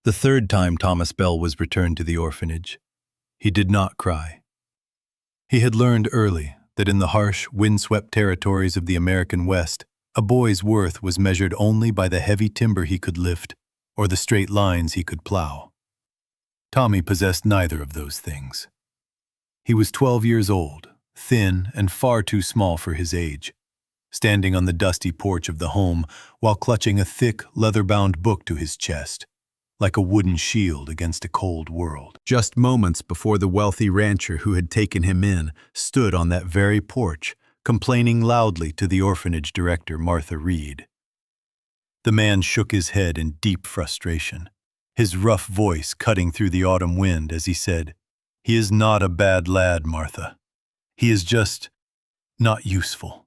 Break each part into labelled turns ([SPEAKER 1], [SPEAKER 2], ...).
[SPEAKER 1] The third time Thomas Bell was returned to the orphanage, he did not cry. He had learned early that in the harsh, windswept territories of the American West, a boy's worth was measured only by the heavy timber he could lift or the straight lines he could plow. Tommy possessed neither of those things. He was 12 years old, thin and far too small for his age, standing on the dusty porch of the home while clutching a thick, leather-bound book to his chest, like a wooden shield against a cold world. Just moments before the wealthy rancher who had taken him in stood on that very porch, complaining loudly to the orphanage director, Martha Reed. The man shook his head in deep frustration, his rough voice cutting through the autumn wind as he said, "He is not a bad lad, Martha. He is just not useful.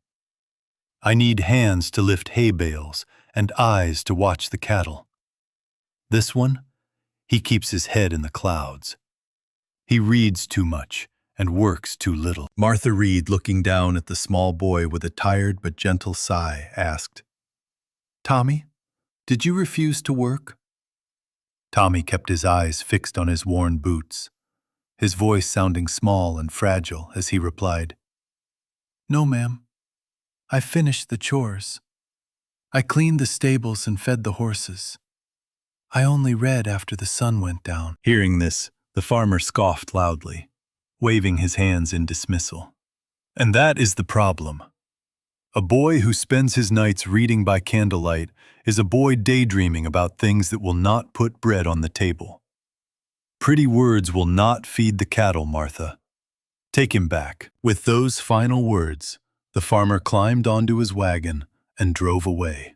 [SPEAKER 1] I need hands to lift hay bales and eyes to watch the cattle. This one, he keeps his head in the clouds. He reads too much and works too little." Martha Reed, looking down at the small boy with a tired but gentle sigh, asked, "Tommy, did you refuse to work?" Tommy kept his eyes fixed on his worn boots, his voice sounding small and fragile as he replied, "No, ma'am. I finished the chores. I cleaned the stables and fed the horses. I only read after the sun went down." Hearing this, the farmer scoffed loudly, waving his hands in dismissal. And that is the problem. A boy who spends his nights reading by candlelight is a boy daydreaming about things that will not put bread on the table. Pretty words will not feed the cattle, Martha. Take him back. With those final words, the farmer climbed onto his wagon and drove away,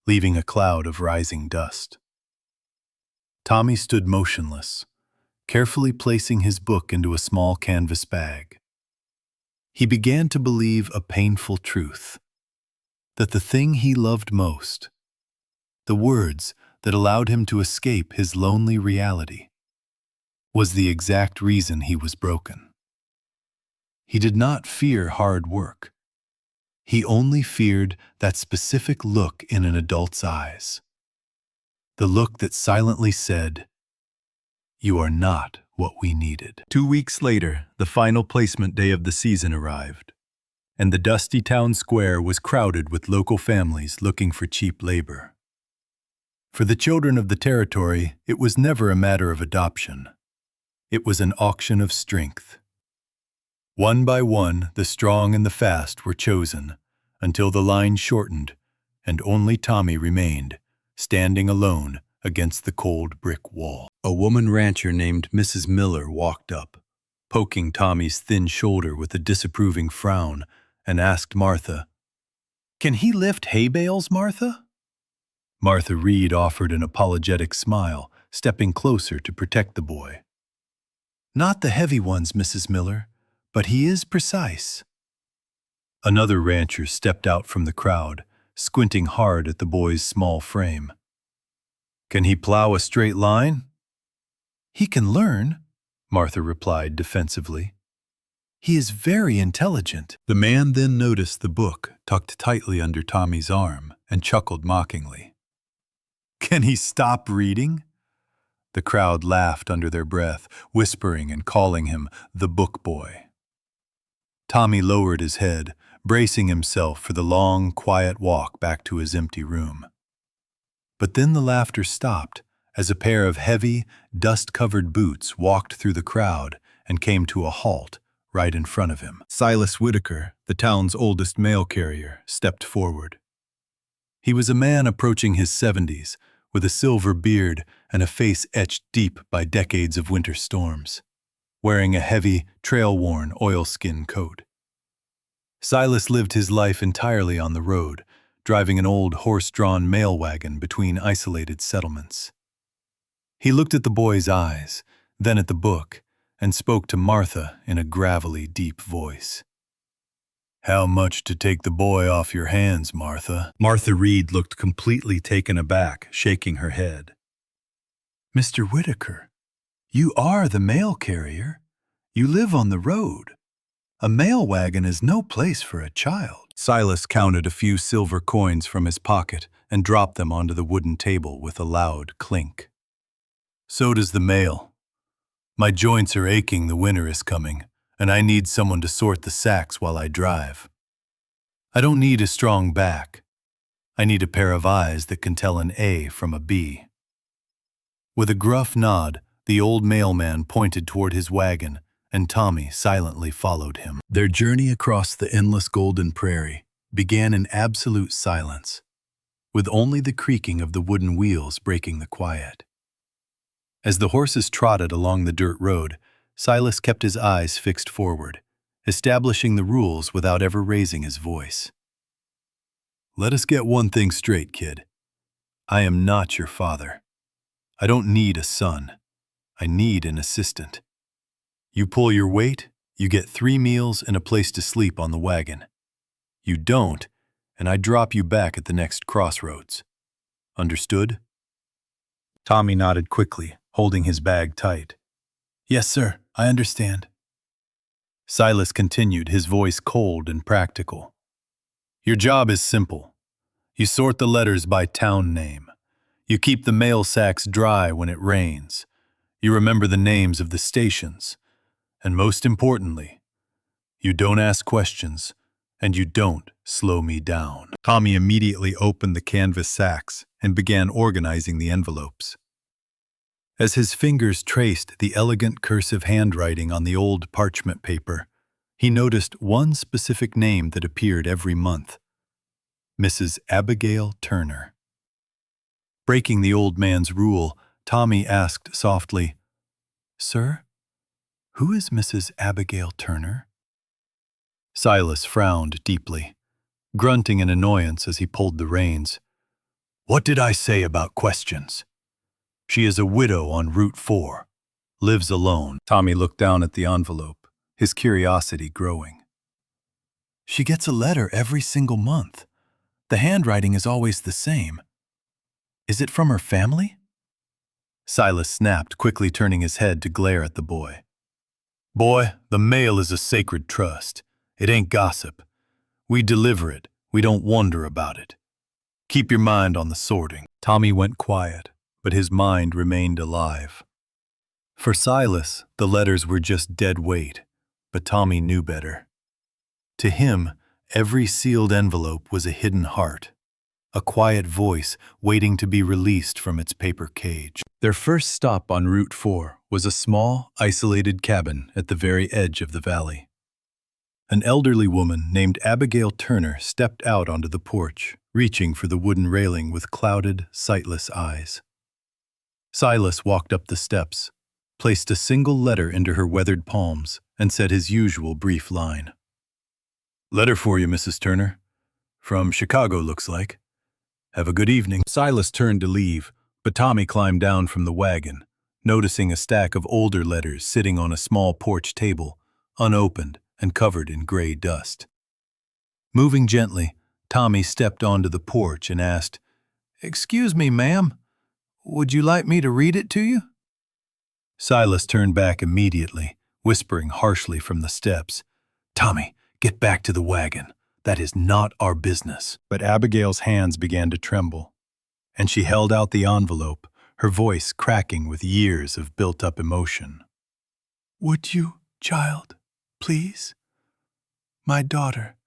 [SPEAKER 1] leaving a cloud of rising dust. Tommy stood motionless, carefully placing his book into a small canvas bag. He began to believe a painful truth, that the thing he loved most, the words that allowed him to escape his lonely reality, was the exact reason he was broken. He did not fear hard work. He only feared that specific look in an adult's eyes. The look that silently said, "You are not what we needed." 2 weeks later, the final placement day of the season arrived, and the dusty town square was crowded with local families looking for cheap labor. For the children of the territory, it was never a matter of adoption. It was an auction of strength. One by one, the strong and the fast were chosen, until the line shortened, and only Tommy remained, standing alone against the cold brick wall. A woman rancher named Mrs. Miller walked up, poking Tommy's thin shoulder with a disapproving frown, and asked Martha, "Can he lift hay bales, Martha?" Martha Reed offered an apologetic smile, stepping closer to protect the boy. "Not the heavy ones, Mrs. Miller, but he is precise." Another rancher stepped out from the crowd, squinting hard at the boy's small frame. "Can he plow a straight line?" "He can learn," Martha replied defensively. "He is very intelligent." The man then noticed the book tucked tightly under Tommy's arm and chuckled mockingly. "Can he stop reading?" The crowd laughed under their breath, whispering and calling him the book boy. Tommy lowered his head, bracing himself for the long, quiet walk back to his empty room. But then the laughter stopped as a pair of heavy, dust-covered boots walked through the crowd and came to a halt right in front of him. Silas Whitaker, the town's oldest mail carrier, stepped forward. He was a man approaching his 70s, with a silver beard and a face etched deep by decades of winter storms, wearing a heavy, trail-worn oilskin coat. Silas lived his life entirely on the road, driving an old horse-drawn mail wagon between isolated settlements. He looked at the boy's eyes, then at the book, and spoke to Martha in a gravelly, deep voice. "How much to take the boy off your hands, Martha?" Martha Reed looked completely taken aback, shaking her head. "Mr. Whitaker, you are the mail carrier. You live on the road. A mail wagon is no place for a child." Silas counted a few silver coins from his pocket and dropped them onto the wooden table with a loud clink. So does the mail. My joints are aching, the winter is coming, and I need someone to sort the sacks while I drive. I don't need a strong back. I need a pair of eyes that can tell an A from a B. With a gruff nod, the old mailman pointed toward his wagon, and Tommy silently followed him. Their journey across the endless golden prairie began in absolute silence, with only the creaking of the wooden wheels breaking the quiet. As the horses trotted along the dirt road, Silas kept his eyes fixed forward, establishing the rules without ever raising his voice. Let us get one thing straight, kid. I am not your father. I don't need a son. I need an assistant. You pull your weight, you get 3 meals and a place to sleep on the wagon. You don't, and I drop you back at the next crossroads. Understood? Tommy nodded quickly, holding his bag tight. Yes, sir, I understand. Silas continued, his voice cold and practical. Your job is simple. You sort the letters by town name. You keep the mail sacks dry when it rains. You remember the names of the stations. And most importantly, you don't ask questions, and you don't slow me down. Tommy immediately opened the canvas sacks and began organizing the envelopes. As his fingers traced the elegant cursive handwriting on the old parchment paper, he noticed one specific name that appeared every month: Mrs. Abigail Turner. Breaking the old man's rule, Tommy asked softly, Sir, who is Mrs. Abigail Turner? Silas frowned deeply, grunting in annoyance as he pulled the reins. What did I say about questions? She is a widow on Route 4, lives alone. Tommy looked down at the envelope, his curiosity growing. She gets a letter every single month. The handwriting is always the same. Is it from her family? Silas snapped, quickly turning his head to glare at the boy. Boy, the mail is a sacred trust. It ain't gossip. We deliver it. We don't wonder about it. Keep your mind on the sorting. Tommy went quiet, but his mind remained alive. For Silas, the letters were just dead weight, but Tommy knew better. To him, every sealed envelope was a hidden heart, a quiet voice waiting to be released from its paper cage. Their first stop on Route 4 was a small, isolated cabin at the very edge of the valley. An elderly woman named Abigail Turner stepped out onto the porch, reaching for the wooden railing with clouded, sightless eyes. Silas walked up the steps, placed a single letter into her weathered palms, and said his usual brief line. Letter for you, Mrs. Turner. From Chicago, looks like. Have a good evening. Silas turned to leave, but Tommy climbed down from the wagon, noticing a stack of older letters sitting on a small porch table, unopened and covered in gray dust. Moving gently, Tommy stepped onto the porch and asked, Excuse me, ma'am. Would you like me to read it to you? Silas turned back immediately, whispering harshly from the steps, Tommy, get back to the wagon. That is not our business. But Abigail's hands began to tremble, and she held out the envelope, her voice cracking with years of built-up emotion. Would you, child, please? My daughter.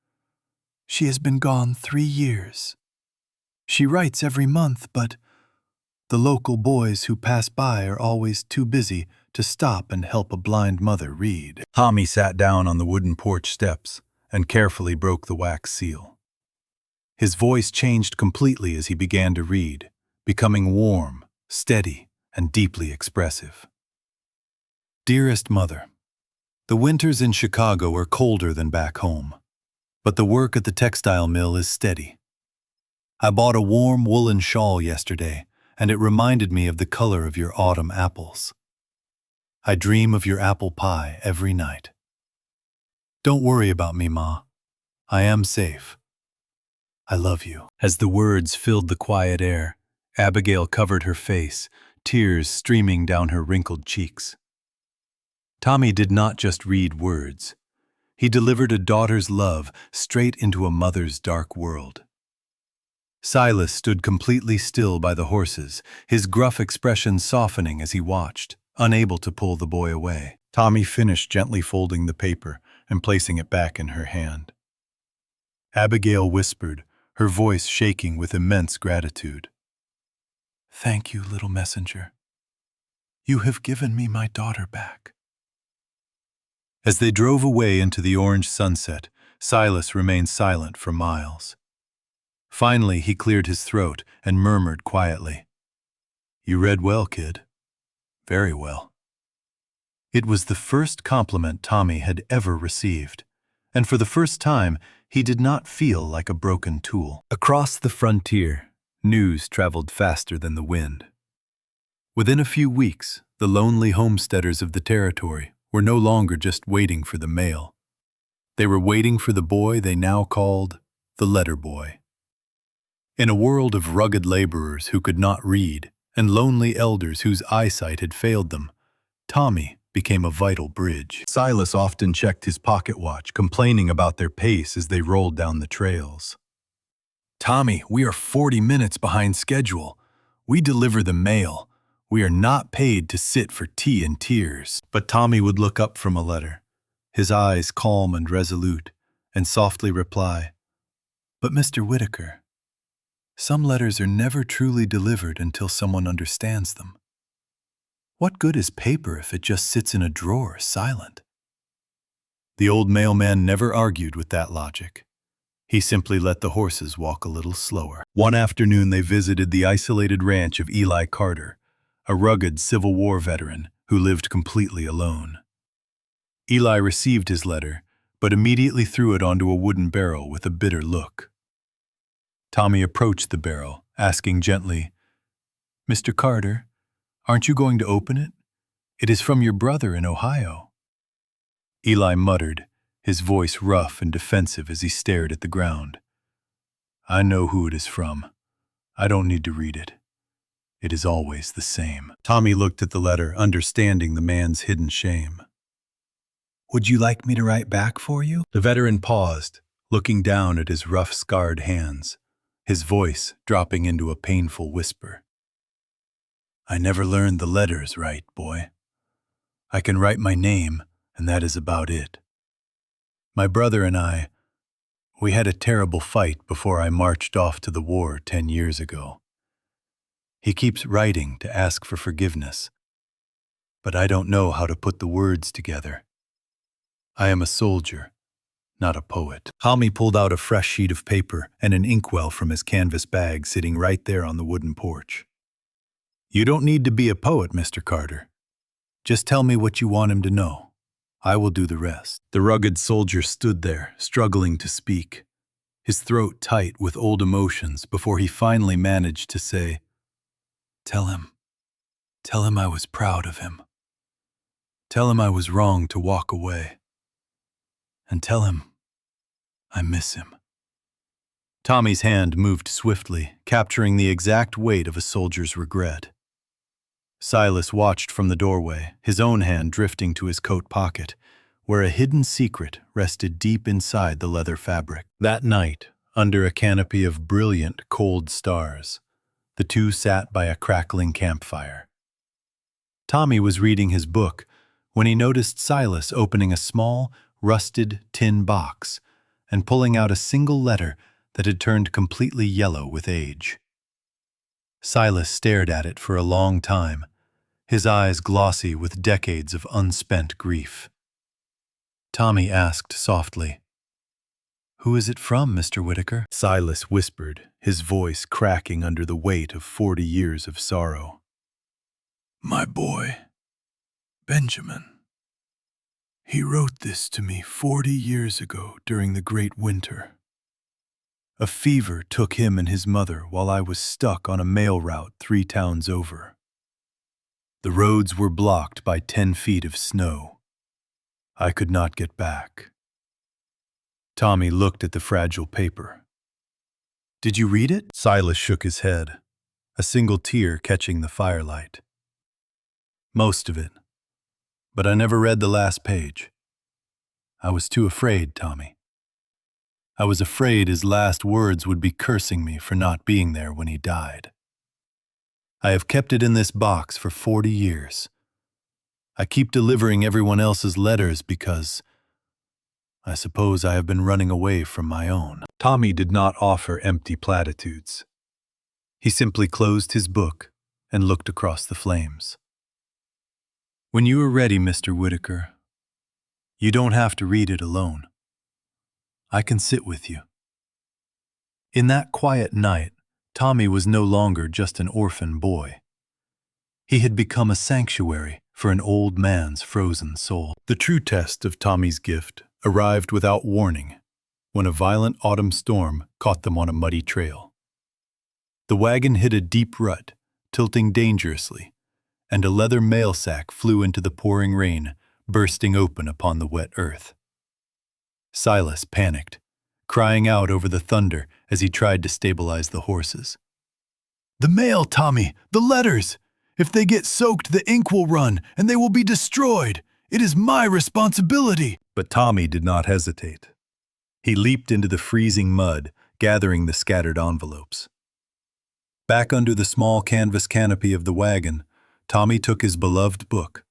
[SPEAKER 1] She has been gone 3 years. She writes every month, but the local boys who pass by are always too busy to stop and help a blind mother read. Tommy sat down on the wooden porch steps and carefully broke the wax seal. His voice changed completely as he began to read, becoming warm, steady, and deeply expressive. Dearest Mother, the winters in Chicago are colder than back home, but the work at the textile mill is steady. I bought a warm woolen shawl yesterday, and it reminded me of the color of your autumn apples. I dream of your apple pie every night. Don't worry about me, Ma. I am safe. I love you. As the words filled the quiet air, Abigail covered her face, tears streaming down her wrinkled cheeks. Tommy did not just read words. He delivered a daughter's love straight into a mother's dark world. Silas stood completely still by the horses, his gruff expression softening as he watched, unable to pull the boy away. Tommy finished gently folding the paper and placing it back in her hand. Abigail whispered, her voice shaking with immense gratitude. "Thank you, little messenger. You have given me my daughter back." As they drove away into the orange sunset, Silas remained silent for miles. Finally, he cleared his throat and murmured quietly, "You read well, kid. Very well." It was the first compliment Tommy had ever received, and for the first time, he did not feel like a broken tool. Across the frontier, news traveled faster than the wind. Within a few weeks, the lonely homesteaders of the territory were no longer just waiting for the mail. They were waiting for the boy they now called the letter boy. In a world of rugged laborers who could not read and lonely elders whose eyesight had failed them, Tommy became a vital bridge. Silas often checked his pocket watch, complaining about their pace as they rolled down the trails. "Tommy, we are 40 minutes behind schedule. We deliver the mail. We are not paid to sit for tea and tears." But Tommy would look up from a letter, his eyes calm and resolute, and softly reply, "But Mr. Whitaker, some letters are never truly delivered until someone understands them. What good is paper if it just sits in a drawer silent?" The old mailman never argued with that logic. He simply let the horses walk a little slower. One afternoon they visited the isolated ranch of Eli Carter, a rugged Civil War veteran who lived completely alone. Eli received his letter, but immediately threw it onto a wooden barrel with a bitter look. Tommy approached the barrel, asking gently, "Mr. Carter, aren't you going to open it? It is from your brother in Ohio." Eli muttered, his voice rough and defensive as he stared at the ground. "I know who it is from. I don't need to read it. It is always the same." Tommy looked at the letter, understanding the man's hidden shame. "Would you like me to write back for you?" The veteran paused, looking down at his rough, scarred hands, his voice dropping into a painful whisper. "I never learned the letters right, boy. I can write my name, and that is about it. My brother and we had a terrible fight before I marched off to the war 10 years ago. He keeps writing to ask for forgiveness, but I don't know how to put the words together. I am a soldier, not a poet." Tommy pulled out a fresh sheet of paper and an inkwell from his canvas bag sitting right there on the wooden porch. "You don't need to be a poet, Mr. Carter. Just tell me what you want him to know. I will do the rest." The rugged soldier stood there, struggling to speak, his throat tight with old emotions before he finally managed to say, Tell him I was proud of him. Tell him I was wrong to walk away. And tell him I miss him." Tommy's hand moved swiftly, capturing the exact weight of a soldier's regret. Silas watched from the doorway, his own hand drifting to his coat pocket, where a hidden secret rested deep inside the leather fabric. That night, under a canopy of brilliant, cold stars, the two sat by a crackling campfire. Tommy was reading his book when he noticed Silas opening a small, rusted tin box and pulling out a single letter that had turned completely yellow with age. Silas stared at it for a long time, his eyes glossy with decades of unspent grief. Tommy asked softly, "Who is it from, Mr. Whitaker?" Silas whispered, his voice cracking under the weight of 40 years of sorrow. "My boy, Benjamin. He wrote this to me 40 years ago during the Great Winter. A fever took him and his mother while I was stuck on a mail route 3 towns over. The roads were blocked by 10 feet of snow. I could not get back." Tommy looked at the fragile paper. "Did you read it?" Silas shook his head, a single tear catching the firelight. "Most of it. But I never read the last page. I was too afraid, Tommy. I was afraid his last words would be cursing me for not being there when he died. I have kept it in this box for 40 years. I keep delivering everyone else's letters because I suppose I have been running away from my own. Tommy did not offer empty platitudes. He simply closed his book and looked across the flames. When you are ready, Mr. Whitaker, you don't have to read it alone. I can sit with you. In that quiet night, Tommy was no longer just an orphan boy. He had become a sanctuary for an old man's frozen soul. The true test of Tommy's gift arrived without warning when a violent autumn storm caught them on a muddy trail. The wagon hit a deep rut, tilting dangerously, and a leather mail sack flew into the pouring rain, bursting open upon the wet earth. Silas panicked, crying out over the thunder as he tried to stabilize the horses. "The mail, Tommy! The letters! If they get soaked, the ink will run, and they will be destroyed! It is my responsibility!" But Tommy did not hesitate. He leaped into the freezing mud, gathering the scattered envelopes. Back under the small canvas canopy of the wagon, Tommy took his beloved book,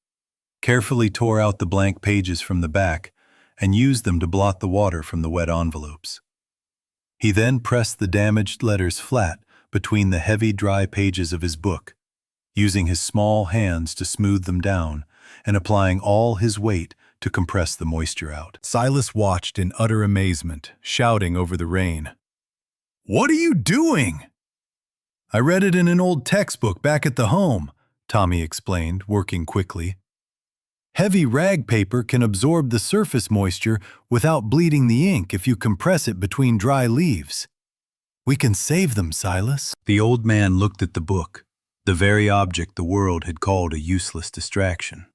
[SPEAKER 1] carefully tore out the blank pages from the back, and used them to blot the water from the wet envelopes. He then pressed the damaged letters flat between the heavy, dry pages of his book, using his small hands to smooth them down and applying all his weight to compress the moisture out. Silas watched in utter amazement, shouting over the rain, "What are you doing?" "I read it in an old textbook back at the home," Tommy explained, working quickly. "Heavy rag paper can absorb the surface moisture without bleeding the ink if you compress it between dry leaves. We can save them, Silas." The old man looked at the book, the very object the world had called a useless distraction,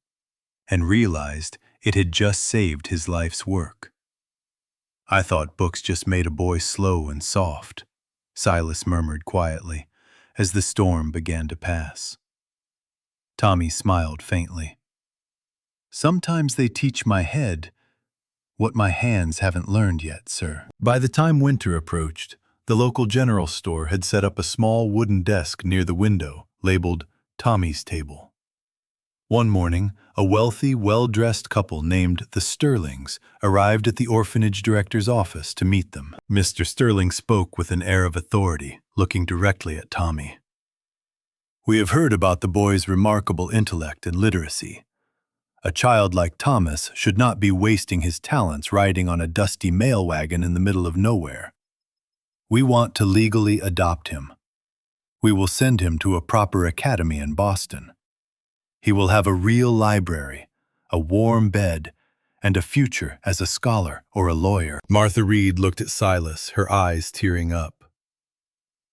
[SPEAKER 1] and realized it had just saved his life's work. "I thought books just made a boy slow and soft," Silas murmured quietly as the storm began to pass. Tommy smiled faintly. "Sometimes they teach my head what my hands haven't learned yet, sir." By the time winter approached, the local general store had set up a small wooden desk near the window, labeled Tommy's Table. One morning, a wealthy, well-dressed couple named the Sterlings arrived at the orphanage director's office to meet them. Mr. Sterling spoke with an air of authority, looking directly at Tommy. "We have heard about the boy's remarkable intellect and literacy. A child like Thomas should not be wasting his talents riding on a dusty mail wagon in the middle of nowhere. We want to legally adopt him. We will send him to a proper academy in Boston. He will have a real library, a warm bed, and a future as a scholar or a lawyer." Martha Reed looked at Silas, her eyes tearing up.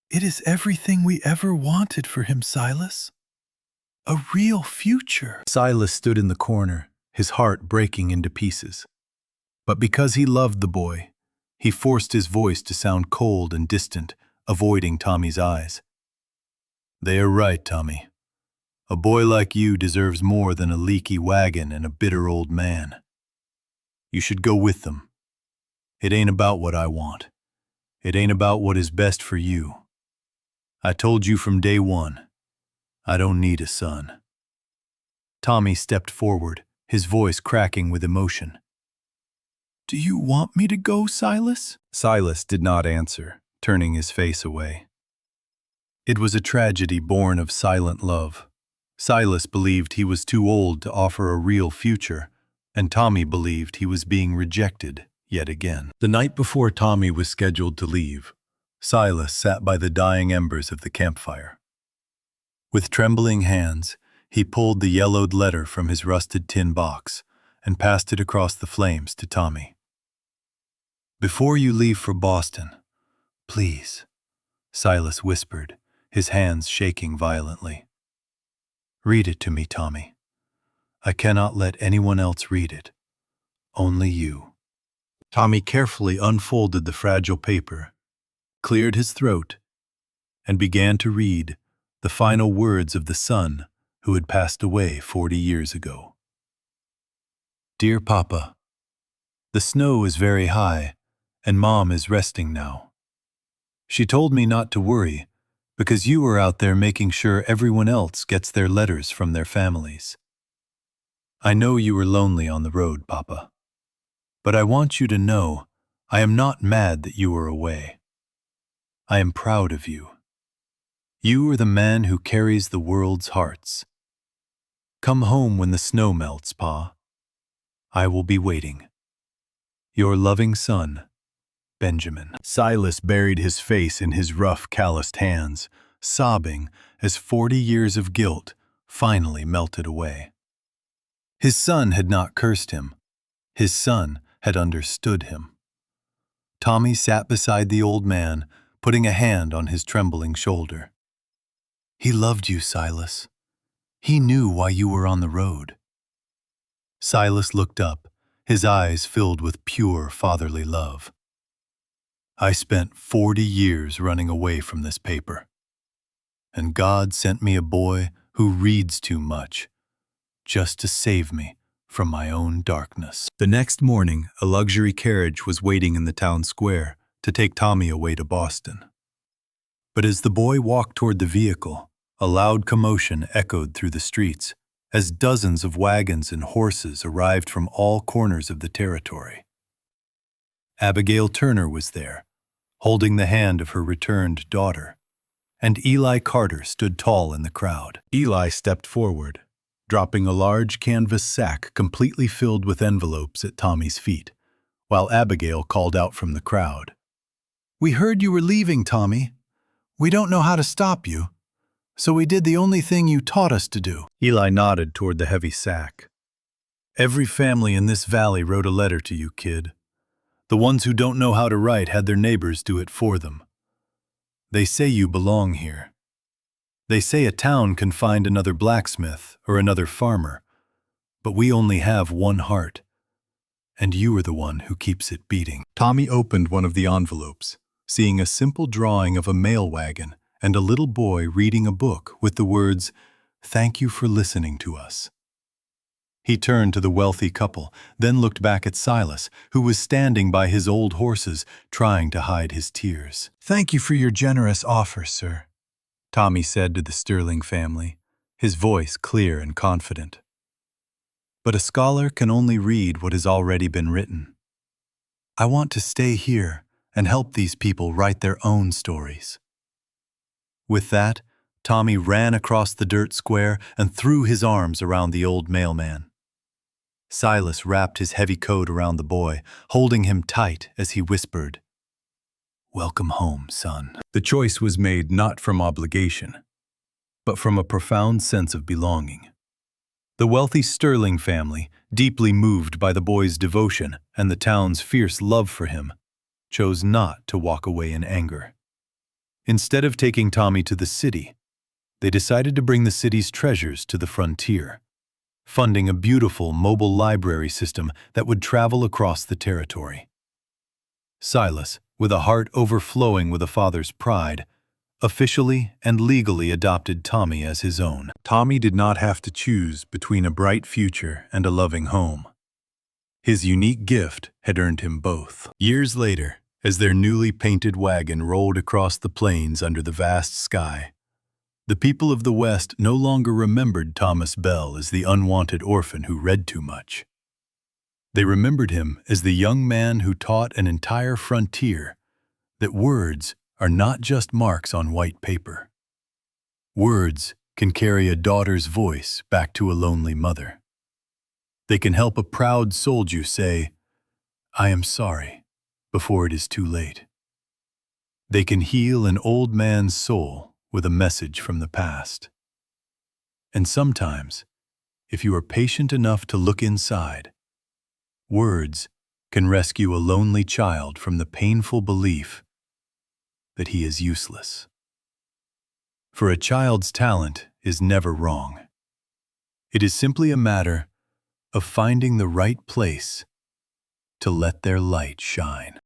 [SPEAKER 1] "It is everything we ever wanted for him, Silas. A real future." Silas stood in the corner, his heart breaking into pieces. But because he loved the boy, he forced his voice to sound cold and distant, avoiding Tommy's eyes. "They are right, Tommy. A boy like you deserves more than a leaky wagon and a bitter old man. You should go with them. It ain't about what I want. It ain't about what is best for you. I told you from day one, I don't need a son." Tommy stepped forward, his voice cracking with emotion. "Do you want me to go, Silas?" Silas did not answer, turning his face away. It was a tragedy born of silent love. Silas believed he was too old to offer a real future, and Tommy believed he was being rejected yet again. The night before Tommy was scheduled to leave, Silas sat by the dying embers of the campfire. With trembling hands, he pulled the yellowed letter from his rusted tin box and passed it across the flames to Tommy. "Before you leave for Boston, please," Silas whispered, his hands shaking violently. "Read it to me, Tommy. I cannot let anyone else read it. Only you." Tommy carefully unfolded the fragile paper, cleared his throat, and began to read the final words of the son who had passed away 40 years ago. "Dear Papa, the snow is very high, and Mom is resting now. She told me not to worry, because you were out there making sure everyone else gets their letters from their families. I know you were lonely on the road, Papa. But I want you to know I am not mad that you were away. I am proud of you. You are the man who carries the world's hearts. Come home when the snow melts, Pa. I will be waiting. Your loving son, Benjamin. Silas buried his face in his rough, calloused hands, sobbing as 40 years of guilt finally melted away. His son had not cursed him. His son had understood him. Tommy sat beside the old man, putting a hand on his trembling shoulder. He loved you, Silas. He knew why you were on the road. Silas looked up, his eyes filled with pure fatherly love. I spent 40 years running away from this paper. And God sent me a boy who reads too much, just to save me from my own darkness. The next morning, a luxury carriage was waiting in the town square to take Tommy away to Boston. But as the boy walked toward the vehicle, a loud commotion echoed through the streets as dozens of wagons and horses arrived from all corners of the territory. Abigail Turner was there, holding the hand of her returned daughter, and Eli Carter stood tall in the crowd. Eli stepped forward, dropping a large canvas sack completely filled with envelopes at Tommy's feet, while Abigail called out from the crowd. "We heard you were leaving, Tommy. We don't know how to stop you, so we did the only thing you taught us to do." Eli nodded toward the heavy sack. "Every family in this valley wrote a letter to you, kid. The ones who don't know how to write had their neighbors do it for them. They say you belong here. They say a town can find another blacksmith or another farmer, but we only have one heart, and you are the one who keeps it beating." Tommy opened one of the envelopes, seeing a simple drawing of a mail wagon and a little boy reading a book with the words, "Thank you for listening to us." He turned to the wealthy couple, then looked back at Silas, who was standing by his old horses, trying to hide his tears. "Thank you for your generous offer, sir," Tommy said to the Sterling family, his voice clear and confident. "But a scholar can only read what has already been written. I want to stay here and help these people write their own stories." With that, Tommy ran across the dirt square and threw his arms around the old mailman. Silas wrapped his heavy coat around the boy, holding him tight as he whispered, "Welcome home, son." The choice was made not from obligation, but from a profound sense of belonging. The wealthy Sterling family, deeply moved by the boy's devotion and the town's fierce love for him, chose not to walk away in anger. Instead of taking Tommy to the city, they decided to bring the city's treasures to the frontier, funding a beautiful mobile library system that would travel across the territory. Silas, with a heart overflowing with a father's pride, officially and legally adopted Tommy as his own. Tommy did not have to choose between a bright future and a loving home. His unique gift had earned him both. Years later, as their newly painted wagon rolled across the plains under the vast sky, the people of the West no longer remembered Thomas Bell as the unwanted orphan who read too much. They remembered him as the young man who taught an entire frontier that words are not just marks on white paper. Words can carry a daughter's voice back to a lonely mother. They can help a proud soldier say, "I am sorry," before it is too late. They can heal an old man's soul with a message from the past. And sometimes, if you are patient enough to look inside, words can rescue a lonely child from the painful belief that he is useless. For a child's talent is never wrong. It is simply a matter of finding the right place to let their light shine.